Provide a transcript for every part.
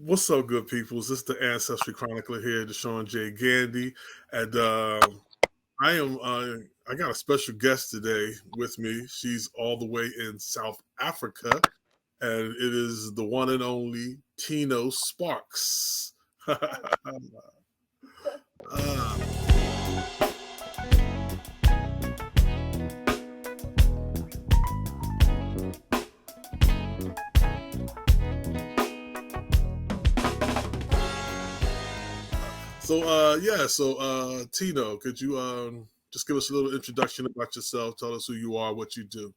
What's up, good peoples? This is the Ancestry Chronicler here, the Shawn J. Gandy, and I am. I got a special guest today with me. She's all the way in South Africa, and it is the one and only Tino Sparks. Ah, Tino, could you just give us a little introduction about yourself? Tell us who you are, what you do.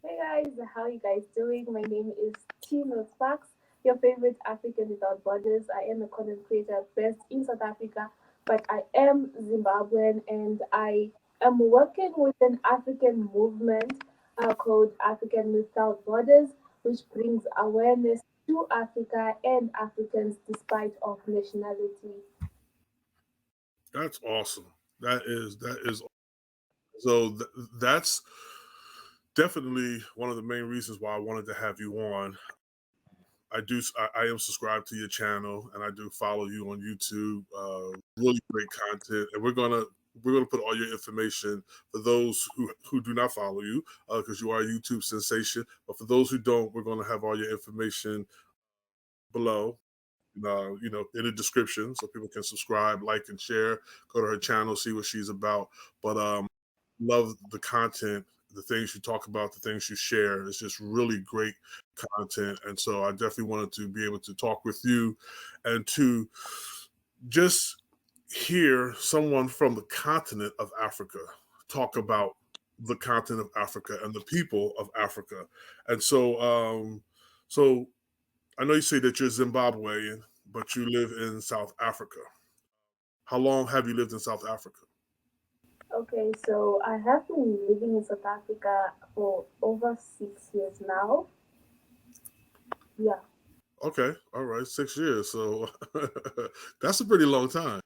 Hey guys, how you guys doing? My name is Tino Sparks, your favorite African without borders. I am a content creator based in South Africa, but I am Zimbabwean and I am working with an African movement called African Without Borders, which brings awareness to Africa and Africans despite of nationality. That's awesome. That is so. That's definitely one of the main reasons why I wanted to have you on. I am subscribed to your channel and I do follow you on YouTube. Really great content, and we're gonna put all your information for those who do not follow you because you are a YouTube sensation. But for those who don't, we're gonna have all your information below. In the description, so people can subscribe, like, and share. Go to her channel, see what she's about. But love the content, the things you talk about, the things you share. It's just really great content. And so I definitely wanted to be able to talk with you and to just hear someone from the continent of Africa talk about the continent of Africa and the people of Africa. And so I know you say that you're Zimbabwean, but you live in South Africa. How long have you lived in South Africa? Okay, so I have been living in South Africa for over 6 years now. Yeah. Okay, all right, 6 years. So that's a pretty long time.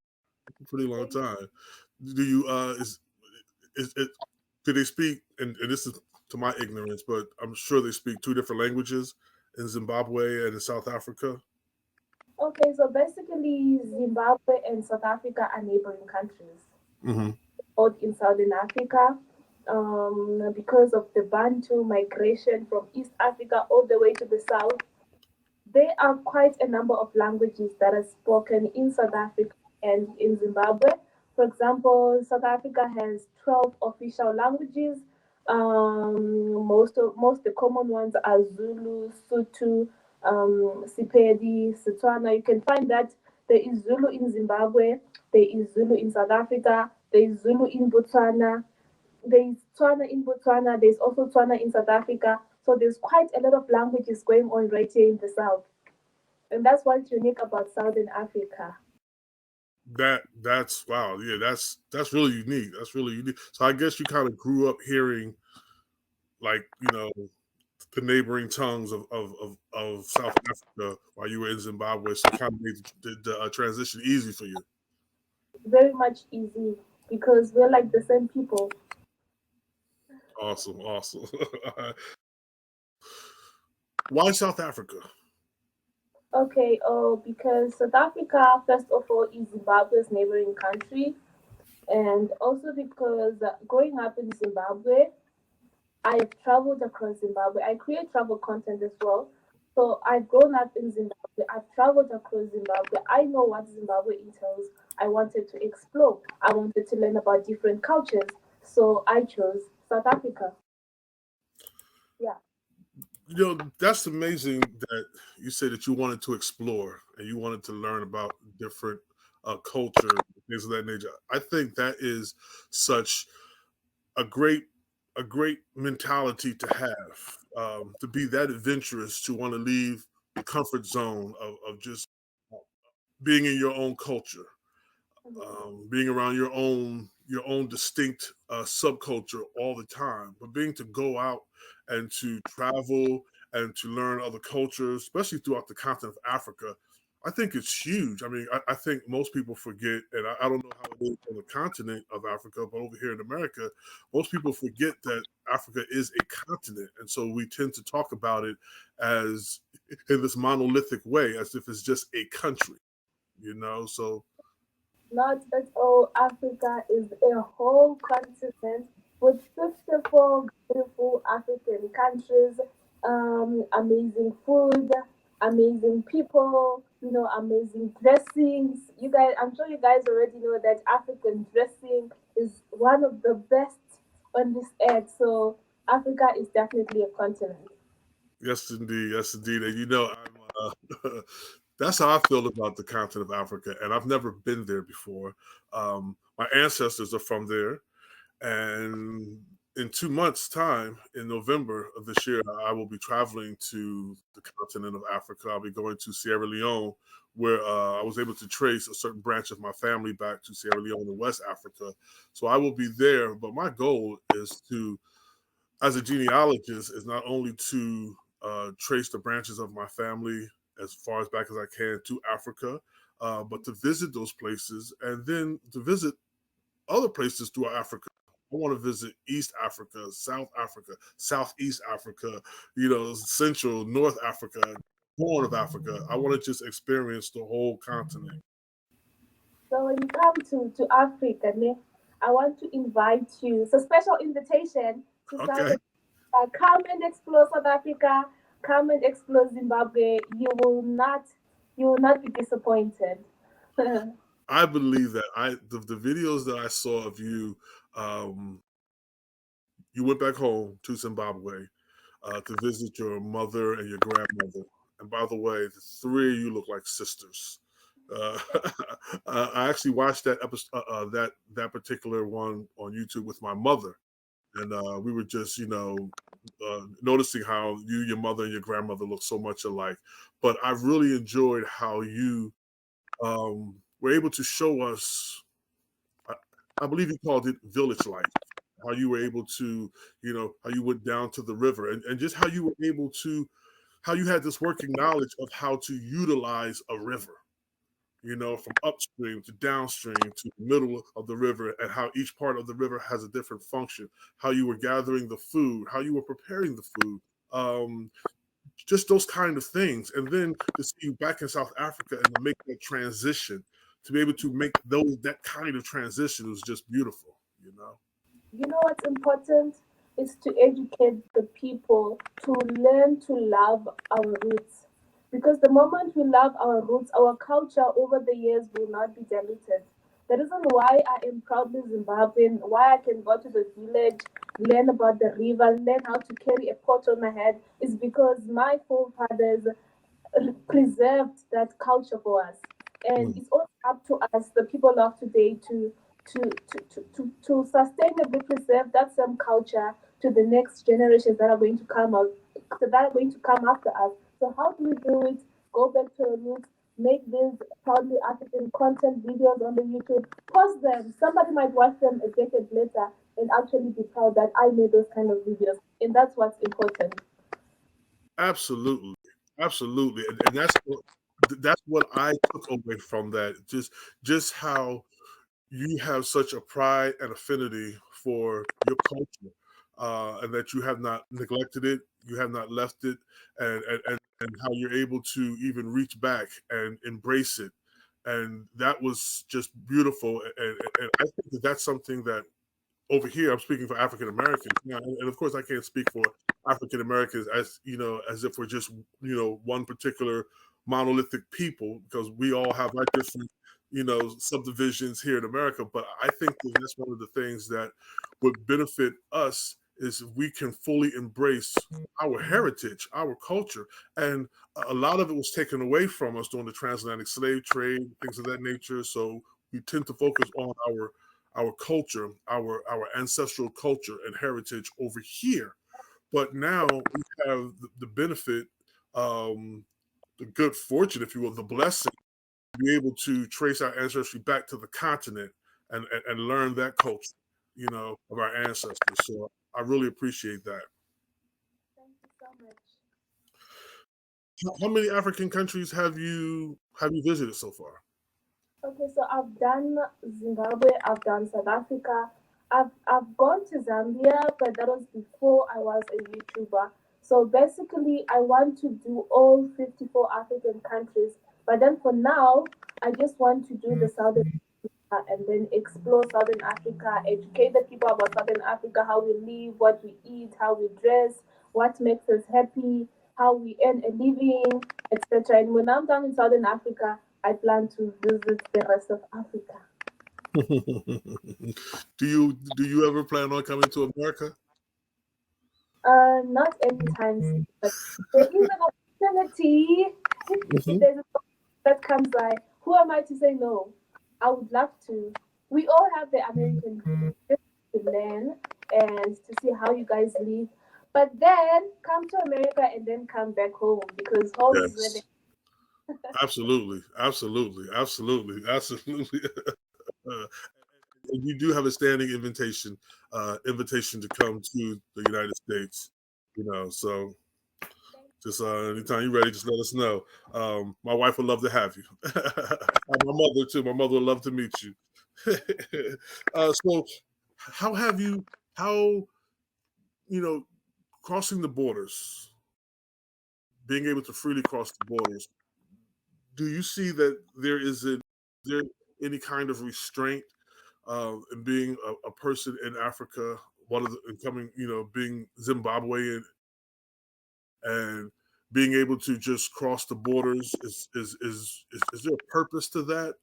Pretty long time. Do you is it? Do they speak? And this is to my ignorance, but I'm sure they speak two different languages in Zimbabwe and in South Africa. Okay, so basically, Zimbabwe and South Africa are neighboring countries, Mm-hmm. both in Southern Africa. Because of the Bantu migration from East Africa all the way to the south, there are quite a number of languages that are spoken in South Africa and in Zimbabwe. For example, South Africa has 12 official languages. Most the common ones are Zulu, Sotho, Sepedi, Setswana. You can find that there is Zulu in Zimbabwe, there is Zulu in South Africa, there is Zulu in Botswana, there is Tswana in Botswana, there's also Tswana in South Africa. So there's quite a lot of languages going on right here in the south. And that's what's unique about Southern Africa. That's wow, yeah, that's really unique. That's really unique. So I guess you kind of grew up hearing, like, the neighboring tongues of South Africa while you were in Zimbabwe, so it kind of made the transition easy for you. Very much easy because we're like the same people. Awesome, awesome. Why South Africa? Okay, because South Africa, first of all, is Zimbabwe's neighboring country, and also because growing up in Zimbabwe, I have traveled across Zimbabwe. I create travel content as well. So I've grown up in Zimbabwe. I've traveled across Zimbabwe. I know what Zimbabwe entails. I wanted to explore. I wanted to learn about different cultures. So I chose South Africa. Yeah. That's amazing that you say that you wanted to explore and you wanted to learn about different culture, things of that nature. I think that is such a great mentality to have, to be that adventurous, to want to leave the comfort zone of just being in your own culture, being around your own distinct subculture all the time, but being to go out and to travel and to learn other cultures, especially throughout the continent of Africa. I think it's huge. I mean, I think most people forget, and I don't know how it is on the continent of Africa, but over here in America, most people forget that Africa is a continent. And so we tend to talk about it as in this monolithic way, as if it's just a country, you know? So, Not at all. Africa is a whole continent with 54 beautiful African countries, amazing food, amazing people, amazing dressings. You guys, I'm sure you guys already know that African dressing is one of the best on this earth. So Africa is definitely a continent. yes, indeed. Yes, indeed. And, that's how I feel about the continent of Africa. And I've never been there before. My ancestors are from there. And in 2 months' time, in November of this year, I will be traveling to the continent of Africa. I'll be going to Sierra Leone, where I was able to trace a certain branch of my family back to Sierra Leone in West Africa. So I will be there. But my goal is to, as a genealogist, is not only to trace the branches of my family as far as back as I can to Africa, but to visit those places and then to visit other places throughout Africa. I want to visit East Africa, South Africa, Southeast Africa, Central, North Africa, Horn of Africa. I want to just experience the whole continent. So when you come to Africa, ne, I want to invite you. It's a special invitation to South Okay. Africa. Come and explore South Africa. Come and explore Zimbabwe. You will not be disappointed. I believe that the videos that I saw of you, um, you went back home to Zimbabwe to visit your mother and your grandmother. And by the way, the three of you look like sisters. Uh, I actually watched that episode, that particular one on YouTube with my mother, and we were just, noticing how you, your mother, and your grandmother look so much alike. But I really enjoyed how you were able to show us. I, I believe you called it village life. How you were able to, how you went down to the river, and just how you were able to, how you had this working knowledge of how to utilize a river, from upstream to downstream to the middle of the river, and how each part of the river has a different function, how you were gathering the food, how you were preparing the food, um, just those kind of things. And then to see you back in South Africa and to make that transition, to be able to make that kind of transition was just beautiful. You know what's important is to educate the people to learn to love our roots. Because the moment we love our roots, our culture over the years will not be diluted. The reason why I am proudly Zimbabwean, why I can go to the village, learn about the river, learn how to carry a pot on my head, is because my forefathers preserved that culture for us. And Mm. it's all up to us, the people of today, to sustainably preserve that same culture to the next generations that are going to come out, that are going to come after us. So how do we do it? Go back to our roots, make these proudly African content videos on the YouTube, post them. Somebody might watch them a decade later and actually be proud that I made those kind of videos. And that's what's important. Absolutely, absolutely, and that's what I took away from that. Just how you have such a pride and affinity for your culture, and that you have not neglected it, you have not left it, and how you're able to even reach back and embrace it. And that was just beautiful. And I think that that's something that over here, I'm speaking for African Americans, and of course, I can't speak for African Americans as as if we're just one particular monolithic people, because we all have our different subdivisions here in America. But I think that that's one of the things that would benefit us is if we can fully embrace our heritage, our culture, and a lot of it was taken away from us during the transatlantic slave trade, things of that nature. So we tend to focus on our culture, our ancestral culture and heritage over here. But now we have the benefit, the good fortune, if you will, the blessing to be able to trace our ancestry back to the continent and learn that culture, of our ancestors. So I really appreciate that. Thank you so much. how many African countries have you visited so far? Okay, so I've done Zimbabwe, I've done South Africa, I've gone to Zambia, but that was before I was a YouTuber. So basically, I want to do all 54 African countries, but then for now, I just want to do the Southern and then explore Southern Africa, educate the people about Southern Africa, how we live, what we eat, how we dress, what makes us happy, how we earn a living, etc. And when I'm done in Southern Africa, I plan to visit the rest of Africa. Do you ever plan on coming to America? Not anytime soon, but there is an opportunity. If Mhm. there's a that comes by, who am I to say no? I would love to. We all have the American dream just to learn and to see how you guys live. But then come to America and then come back home because home is where Yes, absolutely, absolutely, absolutely, absolutely. Uh, and you do have a standing invitation to come to the United States. So just anytime you're ready, just let us know. My wife would love to have you. And my mother too. My mother would love to meet you. So, how have you? How you know crossing the borders, being able to freely cross the borders? Do you see that there any kind of restraint in being a person in Africa? One of the and coming, being Zimbabwean and being able to just cross the borders is there a purpose to that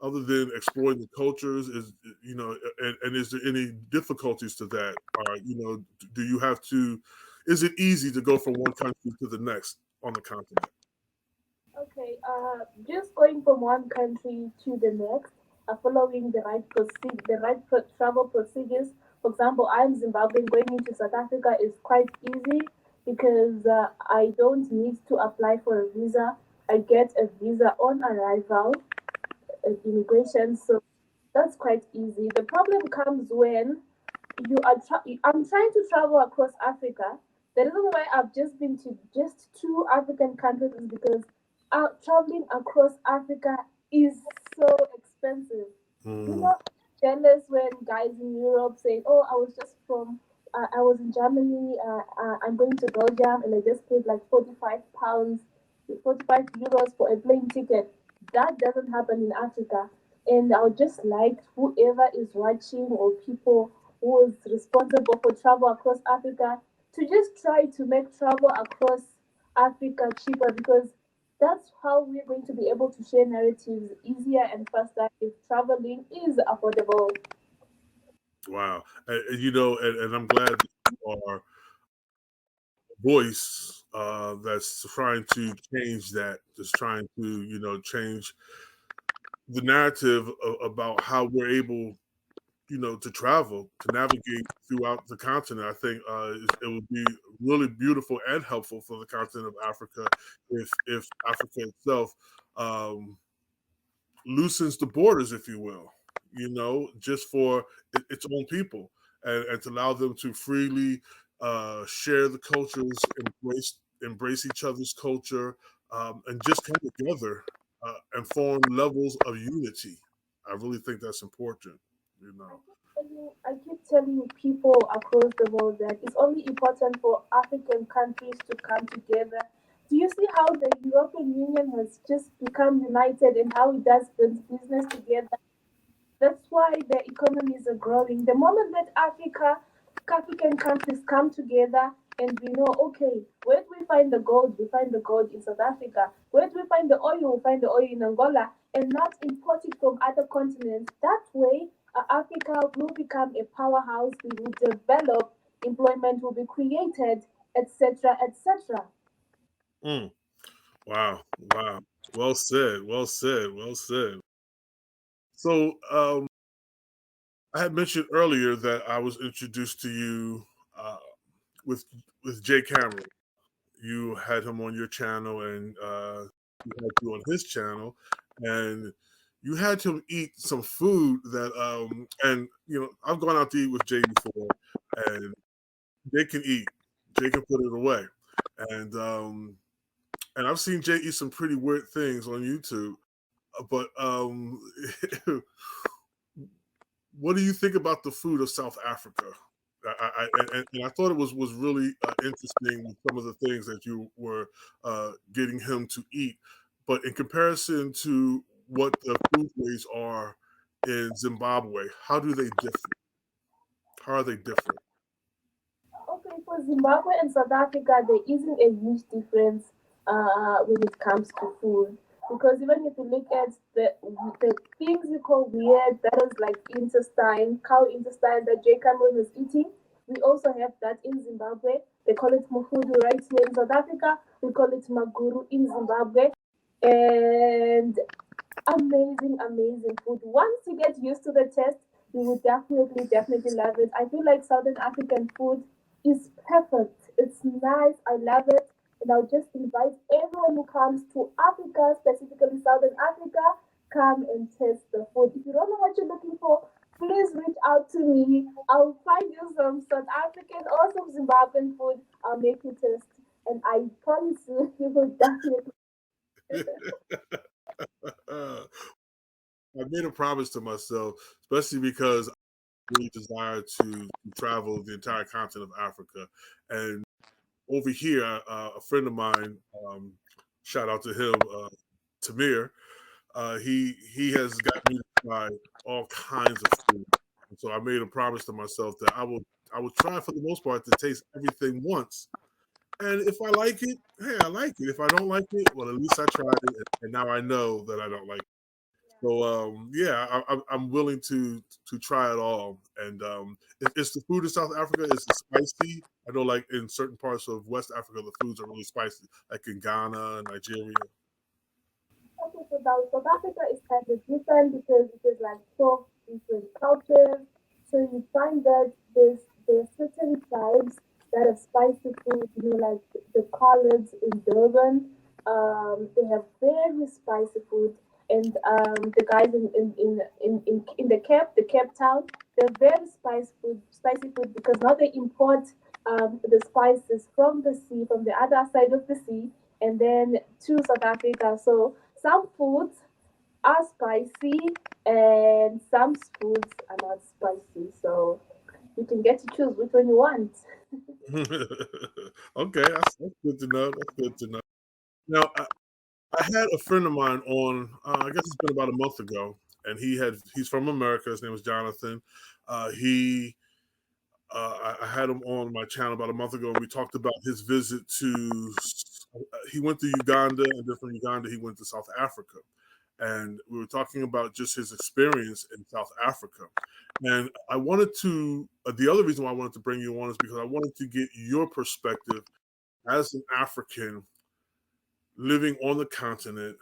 other than exploring the cultures? And is there any difficulties to that? Do you have to? Is it easy to go from one country to the next on the continent? Okay, just going from one country to the next, following the right travel procedures. For example, I'm Zimbabwean. Going into South Africa is quite easy because I don't need to apply for a visa. I get a visa on arrival at immigration, so that's quite easy. The problem comes when I'm trying to travel across Africa. The reason why I've just been to just two African countries is because traveling across Africa is so expensive. You Mm, know, jealous when guys in Europe say, "Oh, I was in Germany. I'm going to Belgium, and I just paid like 45 pounds, 45 euros for a plane ticket." That doesn't happen in Africa. And I would just like whoever is watching or people who is responsible for travel across Africa to just try to make travel across Africa cheaper because that's how we're going to be able to share narratives easier and faster if traveling is affordable. wow, and I'm glad that you are a voice that's trying to change that, just trying to change the narrative about how we're able to travel, to navigate throughout the continent. I think it would be really beautiful and helpful for the continent of Africa if Africa itself um, loosens the borders, if you will, just for its own people, and to allow them to freely share the cultures, embrace each other's culture, and just come together and form levels of unity. I really think that's important. You know. I keep telling people across the world that it's only important for African countries to come together. Do you see how the European Union has just become united and how it does business together? That's why the economies are growing. The moment that African countries come together and we know, okay, where do we find the gold? We find the gold in South Africa. Where do we find the oil? We find the oil in Angola and not import it from other continents. That way, Africa will become a powerhouse. We will develop, employment will be created, etc., etc. Mm. Wow. Wow. Well said. Well said. Well said. So, I had mentioned earlier that I was introduced to you uh, with Jay Cameron. You had him on your channel, and he had you on his channel, and you had him eat some food that, and I've gone out to eat with Jay before, and Jay can eat. Jay can put it away, and and I've seen Jay eat some pretty weird things on YouTube. But what do you think about the food of South Africa? And I thought it was really interesting with some of the things that you were getting him to eat. But in comparison to what the foodways are in Zimbabwe, how do they differ? How are they different? Okay, for Zimbabwe and South Africa, there isn't a huge difference when it comes to food. Because even if you look at the things you call weird, that is like intestine, cow intestine that J. Cameron was eating, we also have that in Zimbabwe. They call it muhudu right here in South Africa. We call it maguru in Zimbabwe. And amazing, amazing food. Once you get used to the taste, you will definitely, definitely love it. I feel like Southern African food is perfect. It's nice. I love it. And I'll just invite everyone who comes to Africa, specifically Southern Africa, come and taste the food. If you don't know what you're looking for, please reach out to me. I'll find you some South African or some Zimbabwean food. I'll make you taste. And I promise you, you will definitely. I made a promise to myself, especially because I really desire to travel the entire continent of Africa. And over here, a friend of mine, shout out to him, Tamir. He has got me to try all kinds of food. And so I made a promise to myself that I will try for the most part to taste everything once. And if I like it, hey, I like it. If I don't like it, well, at least I tried it, and now I know that I don't like it. So yeah, I'm willing to try it all. And it's the food in South Africa. Is it spicy? I know, like in certain parts of West Africa, the foods are really spicy, like in Ghana, Nigeria. Okay, so South Africa is kind of different because it is like so different cultures. So you find that there's certain tribes that have spicy food, like the Coloureds in Durban. They have very spicy food. And the guys in the Cape Town, they're very spicy food because now they import the spices from the sea, from the other side of the sea, and then to South Africa. So some foods are spicy and some foods are not spicy. So you can get to choose which one you want. Okay, that's good to know. That's good to know. Now, I had a friend of mine on. I guess it's been about a month ago, and he's from America. His name was Jonathan. He I had him on my channel about a month ago, and we talked about his visit to. He went to Uganda, and then from Uganda, he went to South Africa, and we were talking about just his experience in South Africa. And I wanted to. The other reason why I wanted to bring you on is because I wanted to get your perspective as an African living on the continent.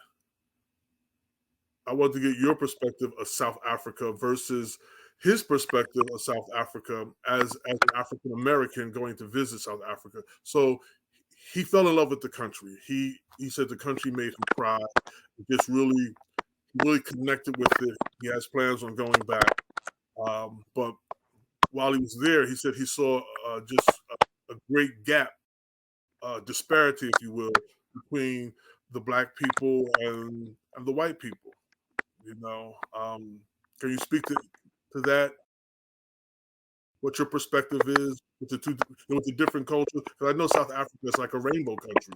I want to get your perspective of South Africa versus his perspective of South Africa as an African American going to visit South Africa. So he fell in love with the country. He said the country made him cry. He just really connected with it. He has plans on going back. But while he was there, he said he saw just a great gap, disparity, if you will, between the black people and the white people. You know, can you speak to that? What your perspective is with the two with the different cultures? Because I know South Africa is like a rainbow country.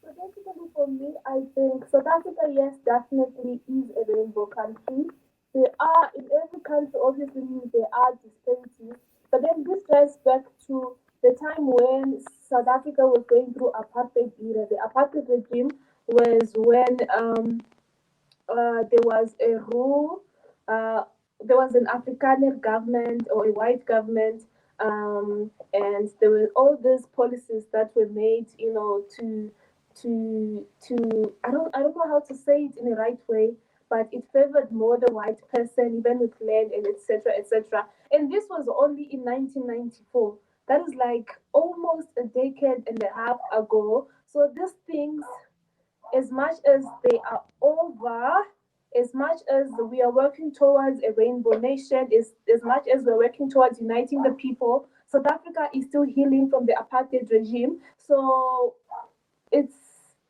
So basically, for me, I think South Africa, yes, definitely is a rainbow country. There are in every country, obviously, there are disparities, but then this ties back to the time when South Africa was going through apartheid era. The apartheid regime was when there was a rule, there was an Afrikaner government or a white government, and there were all these policies that were made, to I don't know how to say it in the right way, but it favored more the white person, even with land and etc. etc. And this was only in 1994. That is like almost a decade and a half ago. So these things, as much as they are over, as much as we are working towards a rainbow nation, as much as we're working towards uniting the people, South Africa is still healing from the apartheid regime. So it's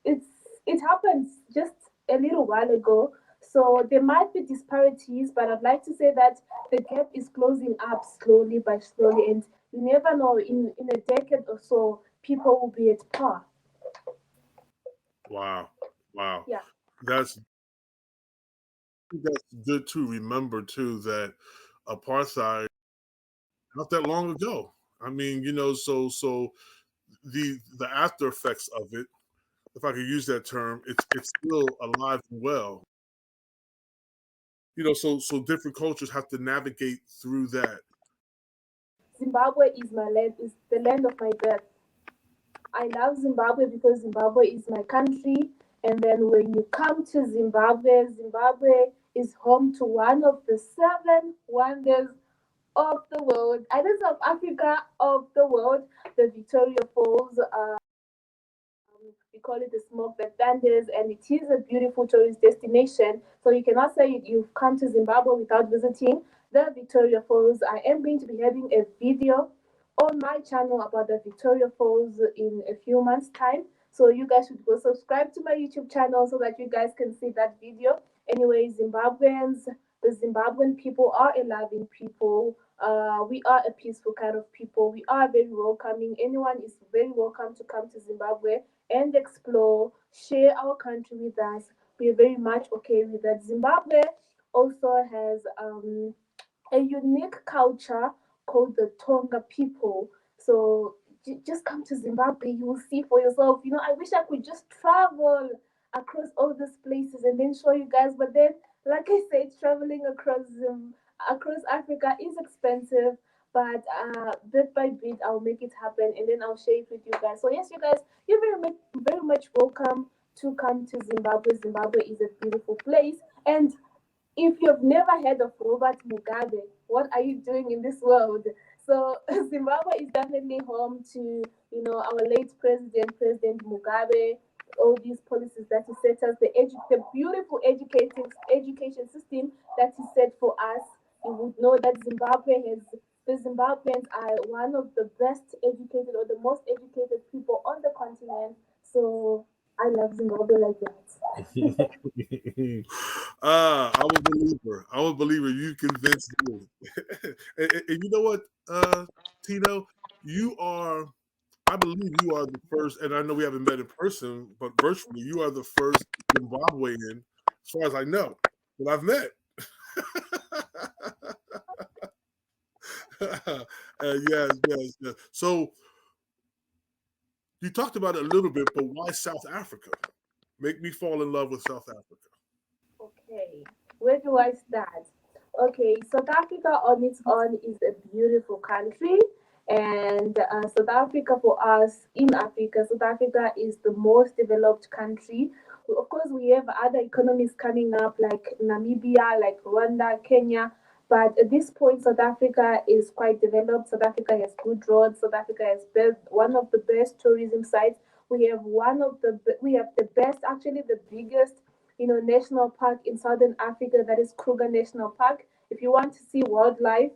it's it happened just a little while ago. So there might be disparities, but I'd like to say that the gap is closing up slowly by slowly, and you never know, in a decade or so, people will be at par. Wow. Wow. Yeah. That's that's good to remember too that apartheid not that long ago. I mean, so the after effects of it, if I could use that term, it's still alive and well. So different cultures have to navigate through that. Zimbabwe is my land, is the land of my birth. I love Zimbabwe because Zimbabwe is my country. And then when you come to Zimbabwe, Zimbabwe is home to one of the seven wonders of the world, islands of Africa, of the world, the Victoria Falls. We call it the smoke that thunders, and it is a beautiful tourist destination. So you cannot say you've come to Zimbabwe without visiting the Victoria Falls. I am going to be having a video on my channel about the Victoria Falls in a few months' time. So you guys should go subscribe to my YouTube channel so that you guys can see that video. Anyway, the Zimbabwean people are a loving people. We are a peaceful kind of people. We are very welcoming. Anyone is very welcome to come to Zimbabwe and explore, share our country with us. We are very much okay with that. Zimbabwe also has a unique culture called the Tonga people. So just come to Zimbabwe, you will see for yourself. I wish I could just travel across all these places and then show you guys. But then, like I said, traveling across Africa is expensive. But bit by bit, I'll make it happen, and then I'll share it with you guys. So yes, you guys, you're very much welcome to come to Zimbabwe. Zimbabwe is a beautiful place, and if you've never heard of Robert Mugabe, what are you doing in this world? So Zimbabwe is definitely home to, our late President Mugabe, all these policies that he set us, the beautiful education system that he set for us. You would know that the Zimbabweans are one of the best educated or the most educated people on the continent. So I love Zimbabwe like that. I'm a believer. I'm a believer. You convinced me. And you know what, Tino? You are, I believe you are the first, and I know we haven't met in person, but virtually, you are the first Zimbabwean, as far as I know, that I've met. Yes. So you talked about it a little bit, but why South Africa? Make me fall in love with South Africa. Okay, where do I start? Okay, South Africa on its own is a beautiful country, and South Africa for us in Africa, South Africa is the most developed country. Of course, we have other economies coming up like Namibia, like Rwanda, Kenya, but at this point, South Africa is quite developed. South Africa has good roads. South Africa has one of the best tourism sites. We have the best, actually the biggest national park in Southern Africa, that is Kruger National Park. If you want to see wildlife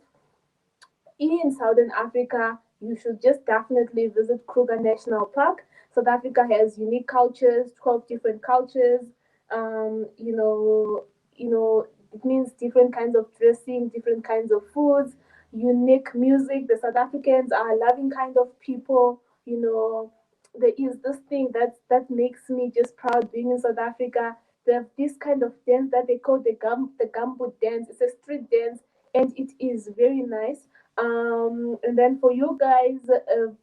in Southern Africa, you should just definitely visit Kruger National Park. South Africa has unique cultures, 12 different cultures. Um, you know, it means different kinds of dressing, different kinds of foods, unique music. The South Africans are a loving kind of people. There is this thing that makes me just proud being in South Africa. They have this kind of dance that they call the gumbo dance. It's a street dance, and it is very nice. And then for you guys, the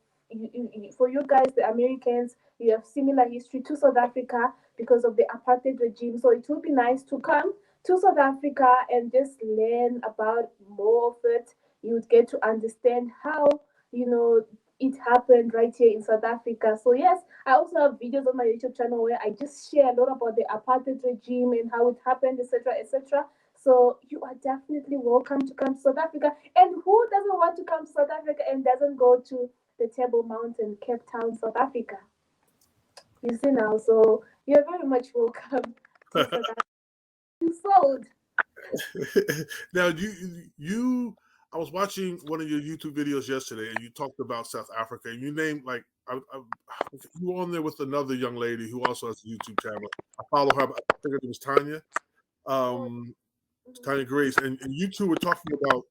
Americans, you have similar history to South Africa because of the apartheid regime. So it would be nice to come to South Africa and just learn about more of it. You would get to understand how you know it happened right here in South Africa. So yes, I also have videos on my YouTube channel where I just share a lot about the apartheid regime and how it happened, etc., etc. So you are definitely welcome to come to South Africa. And who doesn't want to come to South Africa and doesn't go to the Table Mountain, Cape Town, South Africa? You see now, so you're very much welcome to South Africa. You sold. Now I was watching one of your YouTube videos yesterday, and you talked about South Africa, and you named like you were on there with another young lady who also has a YouTube channel. I follow her. I think her name was Tanya. Tanya Grace, and you two were talking about,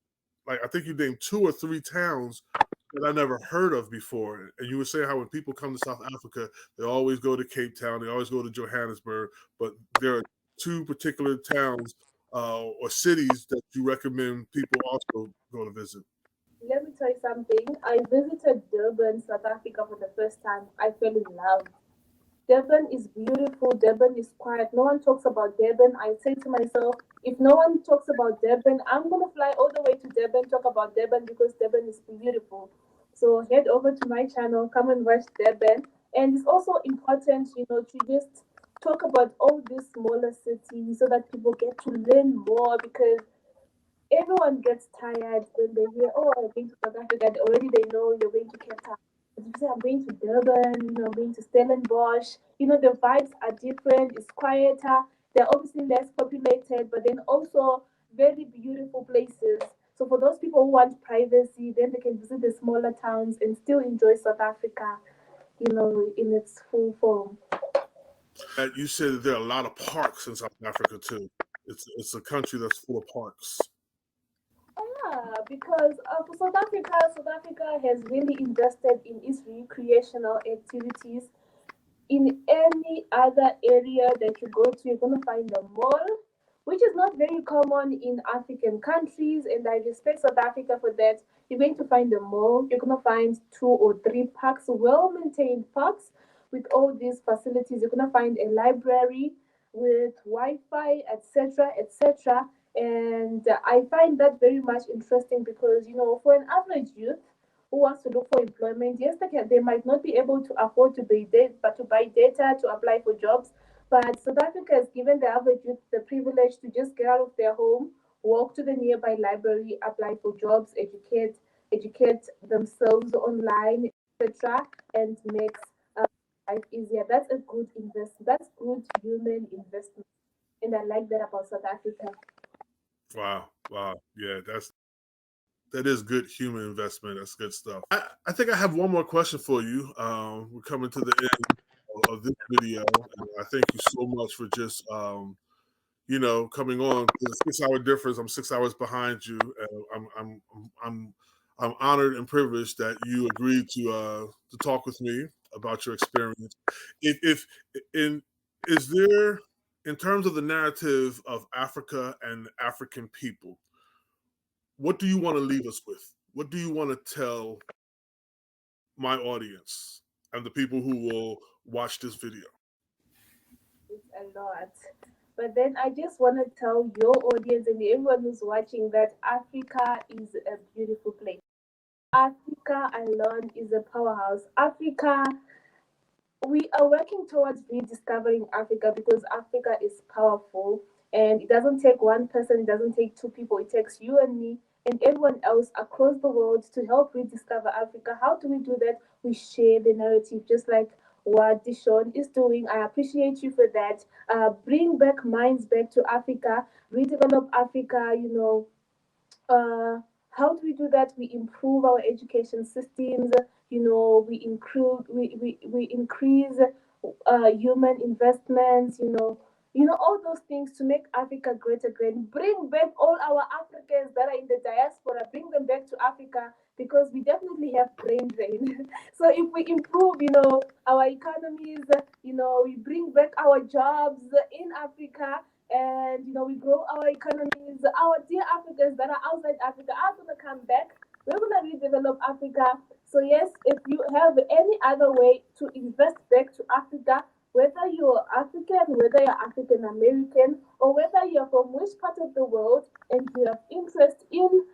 like, I think you named 2 or 3 towns that I never heard of before. And you were saying how when people come to South Africa, they always go to Cape Town, they always go to Johannesburg, but there are 2 particular towns or cities that you recommend people also go to visit. Let me tell you something. I visited Durban, South Africa for the first time. I fell in love. Durban is beautiful. Durban is quiet. No one talks about Durban. I say to myself, if no one talks about Durban, I'm gonna fly all the way to Durban, talk about Durban because Durban is beautiful. So head over to my channel, come and watch Durban. And it's also important, to just talk about all these smaller cities so that people get to learn more because everyone gets tired when they hear, oh, I'm going to South Africa. Already they know you're going to Cape Town. But if you say, I'm going to Durban, I'm going to Stellenbosch, the vibes are different. It's quieter. They're obviously less populated, but then also very beautiful places. So for those people who want privacy, then they can visit the smaller towns and still enjoy South Africa, in its full form. You said that there are a lot of parks in South Africa too. It's a country that's full of parks. Yeah, because for South Africa has really invested in its recreational activities. In any other area that you go to, you're going to find a mall, which is not very common in African countries. And I respect South Africa for that. You're going to find a mall, you're going to find 2 or 3 parks, well maintained parks with all these facilities. You're going to find a library with Wi Fi, etc., etc. And I find that very much interesting because, for an average youth, who wants to look for employment. Yes, they might not be able to afford to buy data to apply for jobs. But South Africa has given the average youth the privilege to just get out of their home, walk to the nearby library, apply for jobs, educate themselves online, etc., and makes life easier. That's a good investment. That's good human investment, and I like that about South Africa. Wow, yeah, that is good human investment. That's good stuff. I think I have one more question for you. We're coming to the end of this video, and I thank you so much for just coming on. There's a 6-hour difference. I'm 6 hours behind you. I'm honored and privileged that you agreed to talk with me about your experience. If in is there, in terms of the narrative of Africa and African people, what do you want to leave us with? What do you want to tell my audience and the people who will watch this video? It's a lot. But then I just want to tell your audience and everyone who's watching that Africa is a beautiful place. Africa alone is a powerhouse. Africa, we are working towards rediscovering Africa because Africa is powerful and it doesn't take one person, it doesn't take 2 people, it takes you and me and everyone else across the world to help rediscover Africa. How do we do that? We share the narrative, just like what Shawn is doing. I appreciate you for that. Bring back minds back to Africa, redevelop Africa, uh, how do we do that? We improve our education systems. We increase human investments. All those things to make Africa great again. Bring back all our Africans that are in the diaspora. Bring them back to Africa because we definitely have brain drain. So if we improve, our economies, we bring back our jobs in Africa and we grow our economies. Our dear Africans that are outside Africa are gonna come back. We're gonna redevelop Africa. So yes, if you have any other way to invest back to Africa, whether you're African, whether you're African American, or whether you're from which part of the world and you have interest in,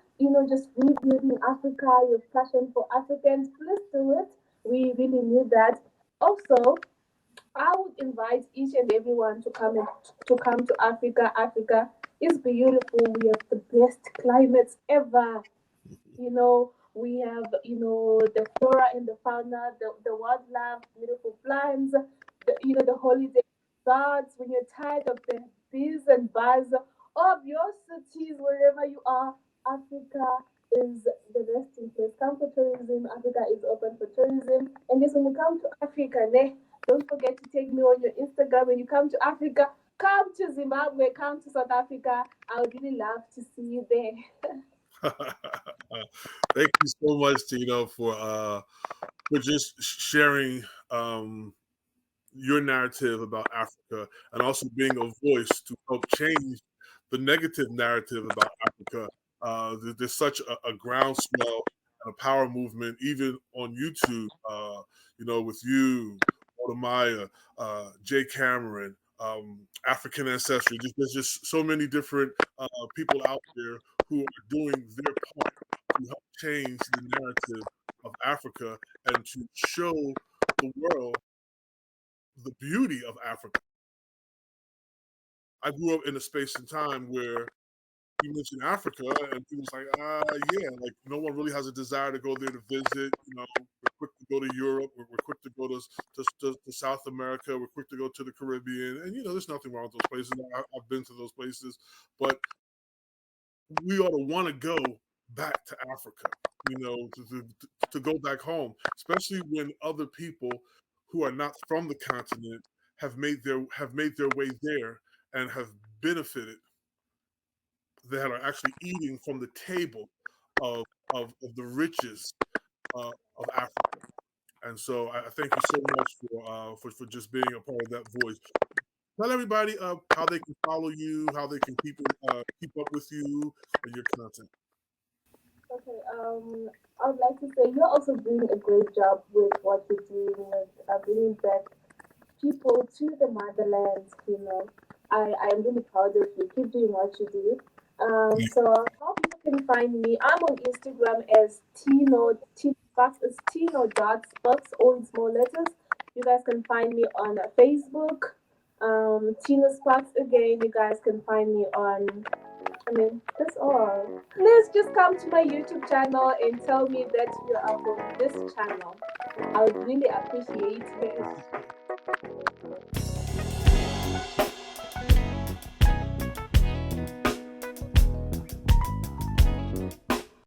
just rebuilding Africa, your passion for Africans, please do it. We really need that. Also, I would invite each and everyone to come to Africa. Africa is beautiful. We have the best climates ever. We have the flora and the fauna, the wildlife, beautiful plants, the holiday resorts. When you're tired of the bees and buzz of your cities, wherever you are, Africa is the resting place. Come for tourism. Africa is open for tourism. And yes, when you come to Africa, don't forget to take me on your Instagram. When you come to Africa, come to Zimbabwe, come to South Africa. I would really love to see you there. Thank you so much, Tino, for just sharing your narrative about Africa and also being a voice to help change the negative narrative about Africa. There's such a groundswell and a power movement, even on YouTube, with you, Otamaya, Jay Cameron, African Ancestry. There's just so many different people out there who are doing their part to help change the narrative of Africa and to show the world the beauty of Africa. I grew up in a space and time where you mentioned Africa and people's like, yeah, like no one really has a desire to go there to visit. We're quick to go to Europe. We're quick to go to South America. We're quick to go to the Caribbean. And, there's nothing wrong with those places. I've been to those places. But we ought to want to go back to Africa, to go back home, especially when other people who are not from the continent have made their way there and have benefited, that are actually eating from the table of the riches of Africa. And so I thank you so much for just being a part of that voice. Tell everybody how they can follow you, how they can keep up with you and your content. Okay, I would like to say you're also doing a great job with what you're doing with bringing back people to the motherland. I am really proud of you. Keep doing what you do. So how people can find me? I'm on Instagram as Tino Sparks. It's Tino.Sparks, all in small letters. You guys can find me on Facebook. Tino Sparks again. You guys can find me on. That's all. Please just come to my YouTube channel and tell me that you are from this channel. I would really appreciate it.